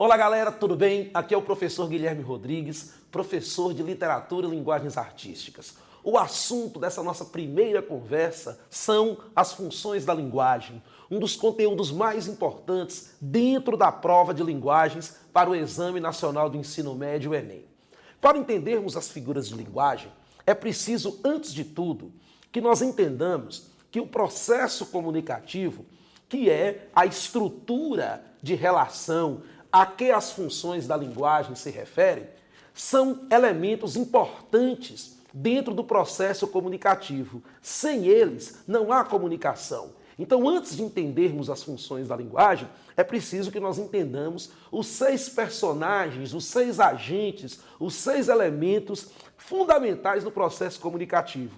Olá galera, tudo bem? Aqui é o professor Guilherme Rodrigues, professor de Literatura e Linguagens Artísticas. O assunto dessa nossa primeira conversa são as funções da linguagem, um dos conteúdos mais importantes dentro da prova de linguagens para o Exame Nacional do Ensino Médio, o Enem. Para entendermos as figuras de linguagem, é preciso, antes de tudo, que nós entendamos que o processo comunicativo, que é a estrutura de relação a que as funções da linguagem se referem, são elementos importantes dentro do processo comunicativo. Sem eles, não há comunicação. Então, antes de entendermos as funções da linguagem, é preciso que nós entendamos os 6 personagens, os 6 agentes, os 6 elementos fundamentais do processo comunicativo.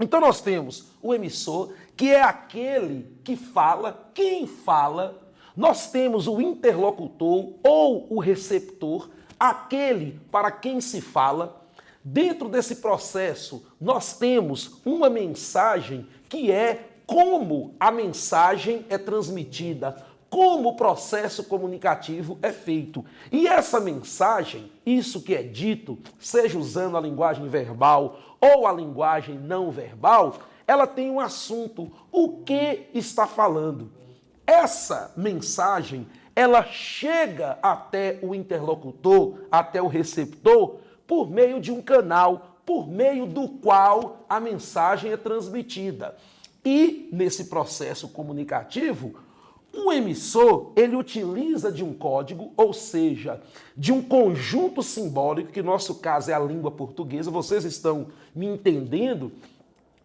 Então, nós temos o emissor, que é aquele que fala, quem fala. Nós temos o interlocutor ou o receptor, aquele para quem se fala. Dentro desse processo, nós temos uma mensagem que é como a mensagem é transmitida, como o processo comunicativo é feito. E essa mensagem, isso que é dito, seja usando a linguagem verbal ou a linguagem não verbal, ela tem um assunto, o que está falando. Essa mensagem, ela chega até o interlocutor, até o receptor, por meio de um canal, por meio do qual a mensagem é transmitida. E, nesse processo comunicativo, o emissor, ele utiliza de um código, ou seja, de um conjunto simbólico, que no nosso caso é a língua portuguesa. Vocês estão me entendendo?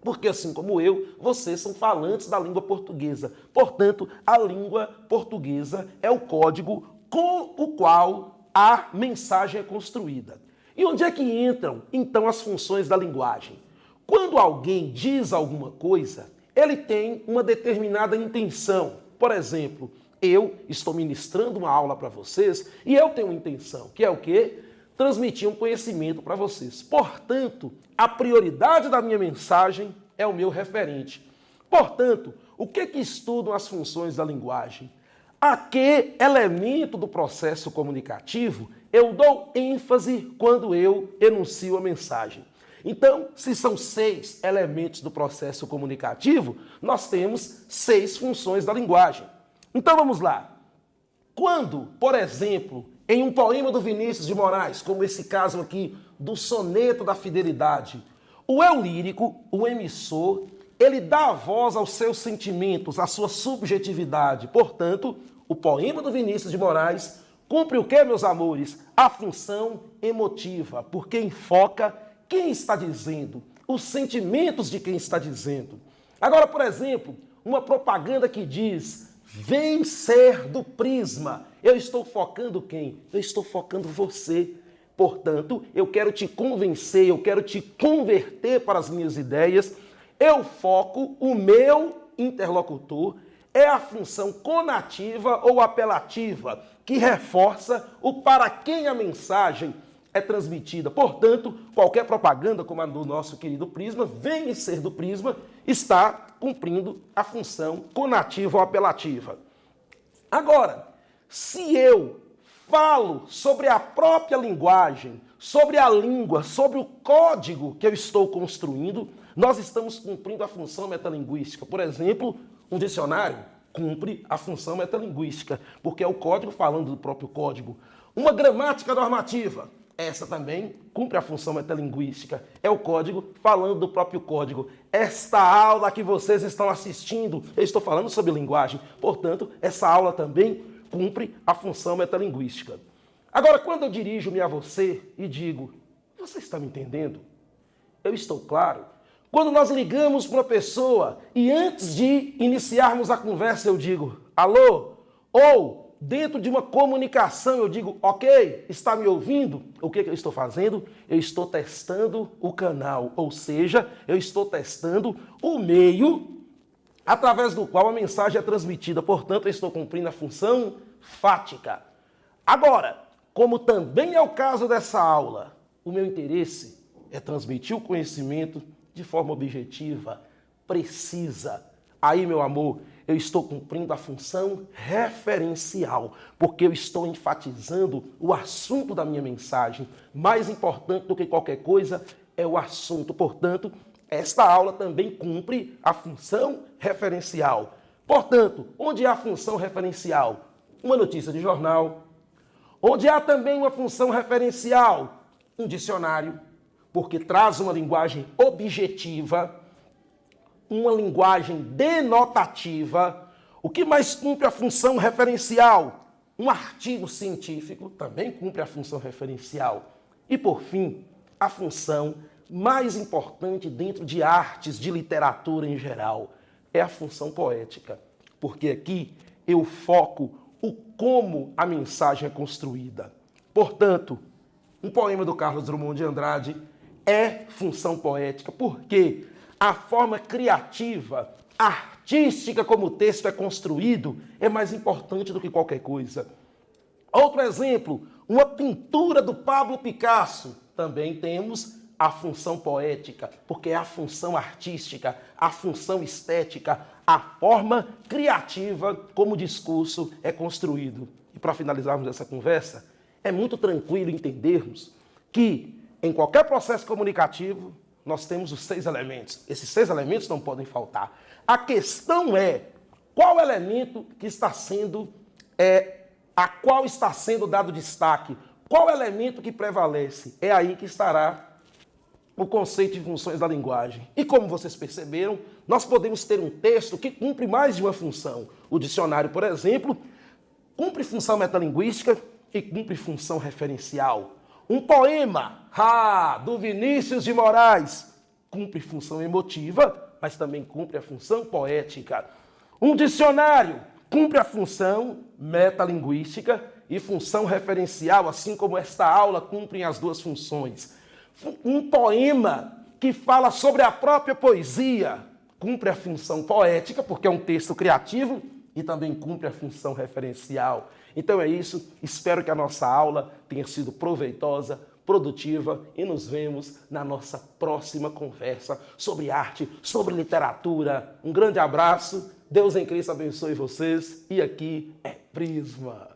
Porque, assim como eu, vocês são falantes da língua portuguesa. Portanto, a língua portuguesa é o código com o qual a mensagem é construída. E onde é que entram, então, as funções da linguagem? Quando alguém diz alguma coisa, ele tem uma determinada intenção. Por exemplo, eu estou ministrando uma aula para vocês e eu tenho uma intenção, que é o quê? Transmitir um conhecimento para vocês. Portanto, a prioridade da minha mensagem é o meu referente. Portanto, o que estudam as funções da linguagem? A que elemento do processo comunicativo eu dou ênfase quando eu enuncio a mensagem? Então, se são 6 elementos do processo comunicativo, nós temos 6 funções da linguagem. Então vamos lá. Quando, por exemplo, em um poema do Vinícius de Moraes, como esse caso aqui do Soneto da Fidelidade, o eu lírico, o emissor, ele dá voz aos seus sentimentos, à sua subjetividade. Portanto, o poema do Vinícius de Moraes cumpre o que, meus amores? A função emotiva, porque enfoca quem está dizendo, os sentimentos de quem está dizendo. Agora, por exemplo, uma propaganda que diz: vem ser do Prisma. Eu estou focando quem? Eu estou focando você. Portanto, eu quero te convencer, eu quero te converter para as minhas ideias. Eu foco o meu interlocutor. É a função conativa ou apelativa, que reforça o para quem a mensagem é transmitida. Portanto, qualquer propaganda, como a do nosso querido Prisma, vem ser do Prisma, está cumprindo a função conativa ou apelativa. Agora, se eu falo sobre a própria linguagem, sobre a língua, sobre o código que eu estou construindo, nós estamos cumprindo a função metalinguística. Por exemplo, um dicionário cumpre a função metalinguística, porque é o código falando do próprio código. Uma gramática normativa, essa também cumpre a função metalinguística. É o código falando do próprio código. Esta aula que vocês estão assistindo, eu estou falando sobre linguagem. Portanto, essa aula também cumpre a função metalinguística. Agora, quando eu dirijo-me a você e digo: você está me entendendo? Eu estou claro? Quando nós ligamos para uma pessoa e antes de iniciarmos a conversa eu digo: alô? Ou dentro de uma comunicação eu digo: ok, está me ouvindo? O que eu estou fazendo? Eu estou testando o canal, ou seja, eu estou testando o meio através do qual a mensagem é transmitida. Portanto, eu estou cumprindo a função fática. Agora, como também é o caso dessa aula, o meu interesse é transmitir o conhecimento de forma objetiva, precisa. Aí, meu amor, eu estou cumprindo a função referencial, porque eu estou enfatizando o assunto da minha mensagem. Mais importante do que qualquer coisa é o assunto. Portanto, esta aula também cumpre a função referencial. Portanto, onde há a função referencial? Uma notícia de jornal. Onde há também uma função referencial? Um dicionário, porque traz uma linguagem objetiva, uma linguagem denotativa. O que mais cumpre a função referencial? Um artigo científico também cumpre a função referencial. E, por fim, a função mais importante dentro de artes, de literatura em geral, é a função poética. Porque aqui eu foco o como a mensagem é construída. Portanto, um poema do Carlos Drummond de Andrade é função poética, porque a forma criativa, artística como o texto é construído é mais importante do que qualquer coisa. Outro exemplo, uma pintura do Pablo Picasso. Também temos a função poética, porque é a função artística, a função estética, a forma criativa como o discurso é construído. E para finalizarmos essa conversa, é muito tranquilo entendermos que em qualquer processo comunicativo nós temos os 6 elementos. Esses 6 elementos não podem faltar. A questão é qual elemento que está sendo, a qual está sendo dado destaque, qual elemento que prevalece. É aí que estará o conceito de funções da linguagem. E como vocês perceberam, nós podemos ter um texto que cumpre mais de uma função. O dicionário, por exemplo, cumpre função metalinguística e cumpre função referencial. Um poema, do Vinícius de Moraes, cumpre função emotiva, mas também cumpre a função poética. Um dicionário cumpre a função metalinguística e função referencial, assim como esta aula cumprem as 2 funções. Um poema que fala sobre a própria poesia cumpre a função poética, porque é um texto criativo, e também cumpre a função referencial. Então é isso, espero que a nossa aula tenha sido proveitosa, produtiva e nos vemos na nossa próxima conversa sobre arte, sobre literatura. Um grande abraço, Deus em Cristo abençoe vocês e aqui é Prisma.